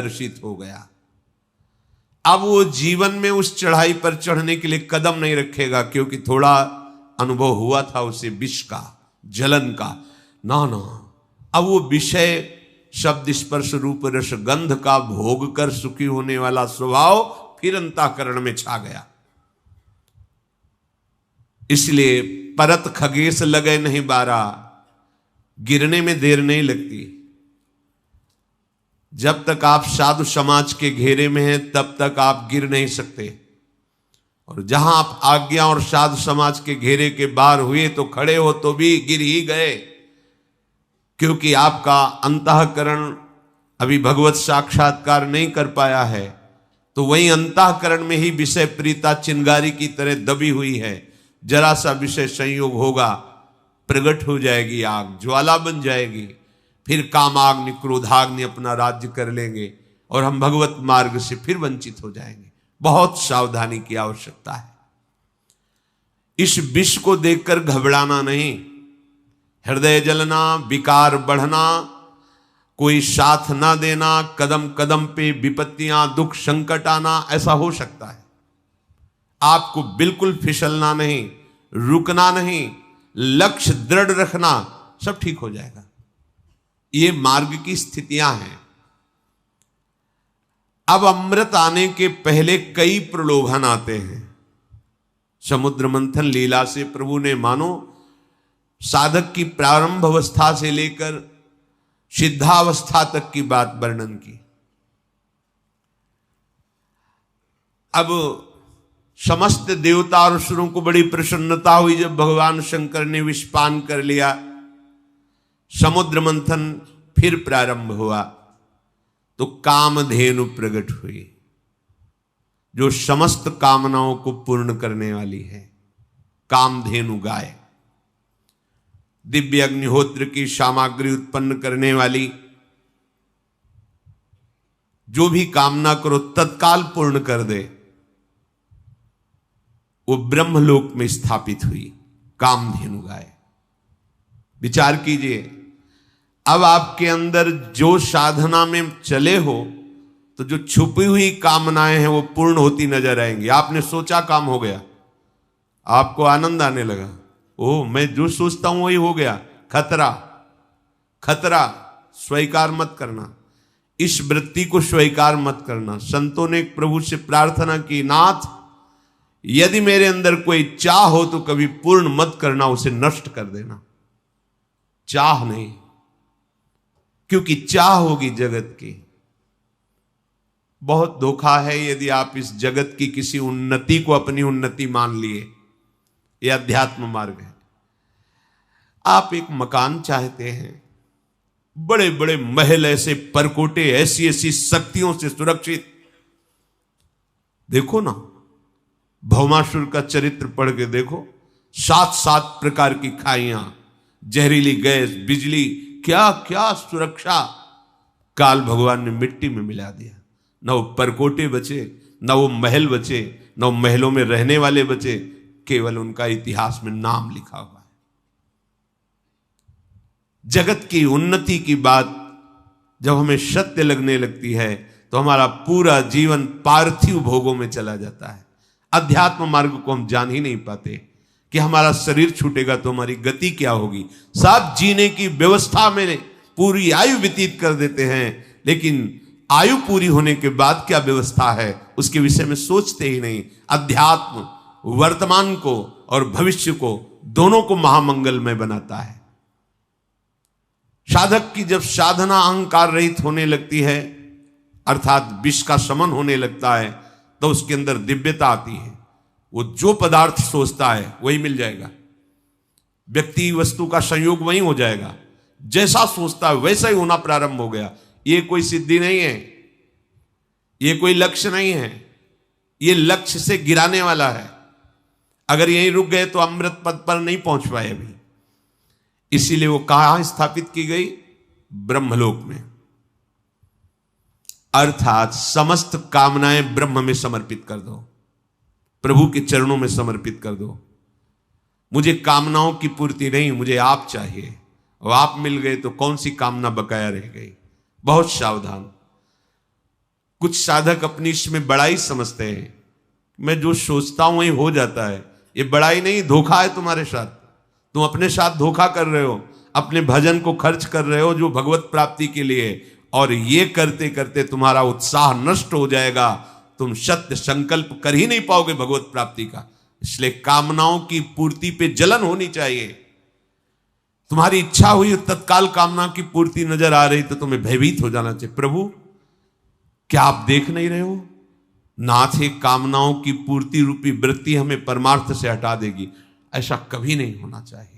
आकर्षित हो गया। अब वो जीवन में उस चढ़ाई पर चढ़ने के लिए कदम नहीं रखेगा, क्योंकि थोड़ा अनुभव हुआ था उसे विष का, जलन का। ना ना, अब वो विषय शब्द स्पर्श रूप रस गंध का भोग कर सुखी होने वाला स्वभाव फिर अंतःकरण में छा गया। इसलिए परत खगेश लगे नहीं बारा, गिरने में देर नहीं लगती। जब तक आप साधु समाज के घेरे में हैं तब तक आप गिर नहीं सकते, और जहां आप आज्ञा और साधु समाज के घेरे के बाहर हुए तो खड़े हो तो भी गिर ही गए, क्योंकि आपका अंतःकरण अभी भगवत साक्षात्कार नहीं कर पाया है। तो वही अंतःकरण में ही विषय प्रीता चिंगारी की तरह दबी हुई है। जरा सा विषय संयोग होगा, प्रकट हो जाएगी आग, ज्वाला बन जाएगी, फिर कामाग्नि क्रोधाग्नि अपना राज्य कर लेंगे और हम भगवत मार्ग से फिर वंचित हो जाएंगे। बहुत सावधानी की आवश्यकता है। इस विष को देखकर घबराना नहीं, हृदय जलना, विकार बढ़ना, कोई साथ ना देना, कदम कदम पे विपत्तियां दुख संकट आना, ऐसा हो सकता है। आपको बिल्कुल फिसलना नहीं, रुकना नहीं, लक्ष्य दृढ़ रखना, सब ठीक हो जाएगा। ये मार्ग की स्थितियां हैं। अब अमृत आने के पहले कई प्रलोभन आते हैं। समुद्र मंथन लीला से प्रभु ने मानो साधक की प्रारंभ अवस्था से लेकर सिद्धावस्था तक की बात वर्णन की। अब समस्त देवता और असुरों को बड़ी प्रसन्नता हुई जब भगवान शंकर ने विषपान कर लिया। समुद्र मंथन फिर प्रारंभ हुआ तो कामधेनु प्रकट हुई, जो समस्त कामनाओं को पूर्ण करने वाली है। कामधेनु गाय, दिव्य अग्निहोत्र की सामग्री उत्पन्न करने वाली, जो भी कामना करो तत्काल पूर्ण कर दे, वो ब्रह्मलोक में स्थापित हुई कामधेनु गाय। विचार कीजिए, अब आपके अंदर जो साधना में चले हो तो जो छुपी हुई कामनाएं हैं वो पूर्ण होती नजर आएंगी। आपने सोचा काम हो गया, आपको आनंद आने लगा, ओह मैं जो सोचता हूं वही हो गया। खतरा, खतरा स्वीकार मत करना, इस वृत्ति को स्वीकार मत करना। संतों ने प्रभु से प्रार्थना की, नाथ यदि मेरे अंदर कोई चाह हो तो कभी पूर्ण मत करना, उसे नष्ट कर देना। चाह नहीं, क्योंकि चाह होगी जगत की। बहुत धोखा है यदि आप इस जगत की किसी उन्नति को अपनी उन्नति मान लिए। यह अध्यात्म मार्ग है। आप एक मकान चाहते हैं, बड़े बड़े महल, ऐसे परकोटे, ऐसी ऐसी शक्तियों से सुरक्षित। देखो ना, भौमासुर का चरित्र पढ़ के देखो, 7 प्रकार की खाइयां, जहरीली गैस, बिजली, क्या क्या सुरक्षा काल भगवान ने मिट्टी में मिला दिया। न वो परकोटे बचे, न वो महल बचे, न वो महलों में रहने वाले बचे, केवल उनका इतिहास में नाम लिखा हुआ है। जगत की उन्नति की बात जब हमें सत्य लगने लगती है तो हमारा पूरा जीवन पार्थिव भोगों में चला जाता है। अध्यात्म मार्ग को हम जान ही नहीं पाते कि हमारा शरीर छूटेगा तो हमारी गति क्या होगी। सब जीने की व्यवस्था में पूरी आयु व्यतीत कर देते हैं, लेकिन आयु पूरी होने के बाद क्या व्यवस्था है उसके विषय में सोचते ही नहीं। अध्यात्म वर्तमान को और भविष्य को दोनों को महामंगलमय बनाता है। साधक की जब साधना अहंकार रहित होने लगती है, अर्थात विष का शमन होने लगता है, तो उसके अंदर दिव्यता आती है। वो जो पदार्थ सोचता है वही मिल जाएगा, व्यक्ति वस्तु का संयोग वही हो जाएगा। जैसा सोचता है वैसा ही होना प्रारंभ हो गया। ये कोई सिद्धि नहीं है, ये कोई लक्ष्य नहीं है, ये लक्ष्य से गिराने वाला है। अगर यहीं रुक गए तो अमृत पद पर नहीं पहुंच पाए अभी। इसीलिए वो कहां स्थापित की गई? ब्रह्मलोक में। अर्थात समस्त कामनाएं ब्रह्म में समर्पित कर दो, प्रभु के चरणों में समर्पित कर दो। मुझे कामनाओं की पूर्ति नहीं, मुझे आप चाहिए, और आप मिल गए तो कौन सी कामना बकाया रह गई। बहुत सावधान। कुछ साधक अपनी इसमें बड़ाई समझते हैं, मैं जो सोचता हूं वही हो जाता है। ये बड़ाई नहीं, धोखा है तुम्हारे साथ। तुम अपने साथ धोखा कर रहे हो, अपने भजन को खर्च कर रहे हो जो भगवत प्राप्ति के लिए, और ये करते करते तुम्हारा उत्साह नष्ट हो जाएगा। तुम सत्य संकल्प कर ही नहीं पाओगे भगवत प्राप्ति का। इसलिए कामनाओं की पूर्ति पे जलन होनी चाहिए। तुम्हारी इच्छा हुई, तत्काल कामना की पूर्ति नजर आ रही तो तुम्हें भयभीत हो जाना चाहिए। प्रभु क्या आप देख नहीं रहे हो? नाथ एक कामनाओं की पूर्ति रूपी वृत्ति हमें परमार्थ से हटा देगी। ऐसा कभी नहीं होना चाहिए।